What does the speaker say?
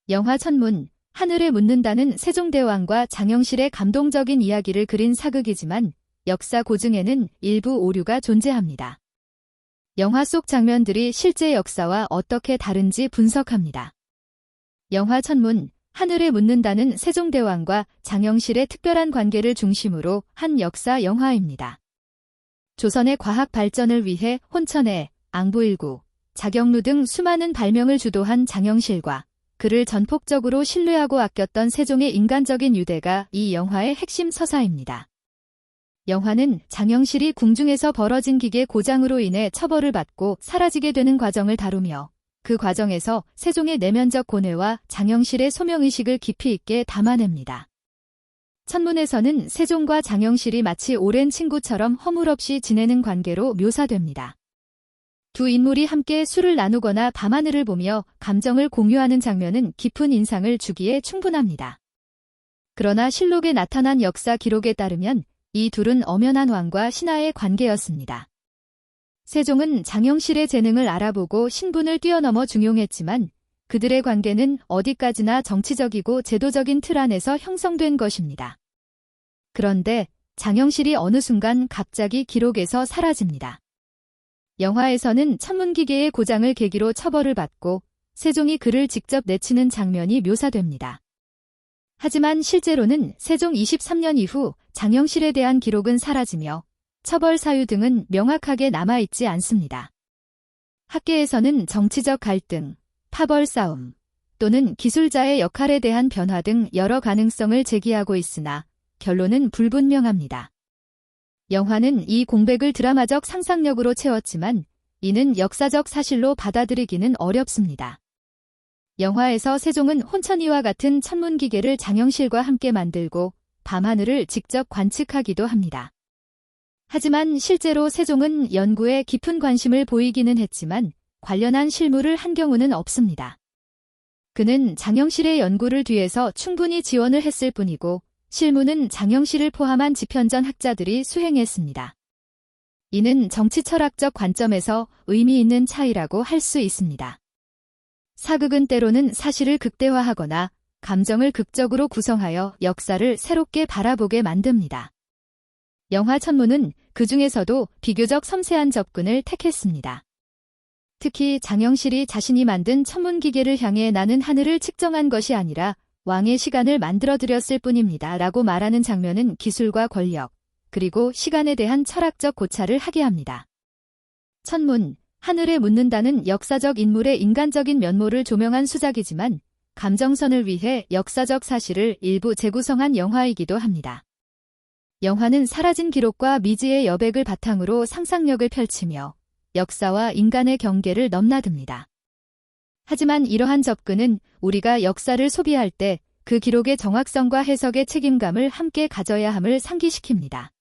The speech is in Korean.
영화 천문, 하늘에 묻는다는 세종대왕과 장영실의 감동적인 이야기를 그린 사극이지만 역사 고증에는 일부 오류가 존재합니다. 영화 속 장면들이 실제 역사와 어떻게 다른지 분석합니다. 영화 천문, 하늘에 묻는다는 세종대왕과 장영실의 특별한 관계를 중심으로 한 역사 영화입니다. 조선의 과학 발전을 위해 혼천에, 앙부일구, 자경루 등 수많은 발명을 주도한 장영실과 그를 전폭적으로 신뢰하고 아꼈던 세종의 인간적인 유대가 이 영화의 핵심 서사입니다. 영화는 장영실이 궁중에서 벌어진 기계 고장으로 인해 처벌을 받고 사라지게 되는 과정을 다루며 그 과정에서 세종의 내면적 고뇌와 장영실의 소명의식을 깊이 있게 담아냅니다. 천문에서는 세종과 장영실이 마치 오랜 친구처럼 허물없이 지내는 관계로 묘사됩니다. 두 인물이 함께 술을 나누거나 밤하늘을 보며 감정을 공유하는 장면은 깊은 인상을 주기에 충분합니다. 그러나 실록에 나타난 역사 기록에 따르면 이 둘은 엄연한 왕과 신하의 관계였습니다. 세종은 장영실의 재능을 알아보고 신분을 뛰어넘어 중용했지만 그들의 관계는 어디까지나 정치적이고 제도적인 틀 안에서 형성된 것입니다. 그런데 장영실이 어느 순간 갑자기 기록에서 사라집니다. 영화에서는 천문기계의 고장을 계기로 처벌을 받고 세종이 그를 직접 내치는 장면이 묘사됩니다. 하지만 실제로는 세종 23년 이후 장영실에 대한 기록은 사라지며 처벌 사유 등은 명확하게 남아있지 않습니다. 학계에서는 정치적 갈등, 파벌 싸움, 또는 기술자의 역할에 대한 변화 등 여러 가능성을 제기하고 있으나 결론은 불분명합니다. 영화는 이 공백을 드라마적 상상력으로 채웠지만 이는 역사적 사실로 받아들이기는 어렵습니다. 영화에서 세종은 혼천이와 같은 천문기계를 장영실과 함께 만들고 밤하늘을 직접 관측하기도 합니다. 하지만 실제로 세종은 연구에 깊은 관심을 보이기는 했지만 관련한 실물을 한 경우는 없습니다. 그는 장영실의 연구를 뒤에서 충분히 지원을 했을 뿐이고 실무는 장영실을 포함한 지편전 학자들이 수행했습니다. 이는 정치철학적 관점에서 의미 있는 차이라고 할 수 있습니다. 사극은 때로는 사실을 극대화하거나 감정을 극적으로 구성하여 역사를 새롭게 바라보게 만듭니다. 영화 천문은 그 중에서도 비교적 섬세한 접근을 택했습니다. 특히 장영실이 자신이 만든 천문기계를 향해 나는 하늘을 측정한 것이 아니라 왕의 시간을 만들어드렸을 뿐입니다. 라고 말하는 장면은 기술과 권력, 그리고 시간에 대한 철학적 고찰을 하게 합니다. 천문, 하늘에 묻는다는 역사적 인물의 인간적인 면모를 조명한 수작이지만 감정선을 위해 역사적 사실을 일부 재구성한 영화이기도 합니다. 영화는 사라진 기록과 미지의 여백을 바탕으로 상상력을 펼치며 역사와 인간의 경계를 넘나듭니다. 하지만 이러한 접근은 우리가 역사를 소비할 때 그 기록의 정확성과 해석의 책임감을 함께 가져야 함을 상기시킵니다.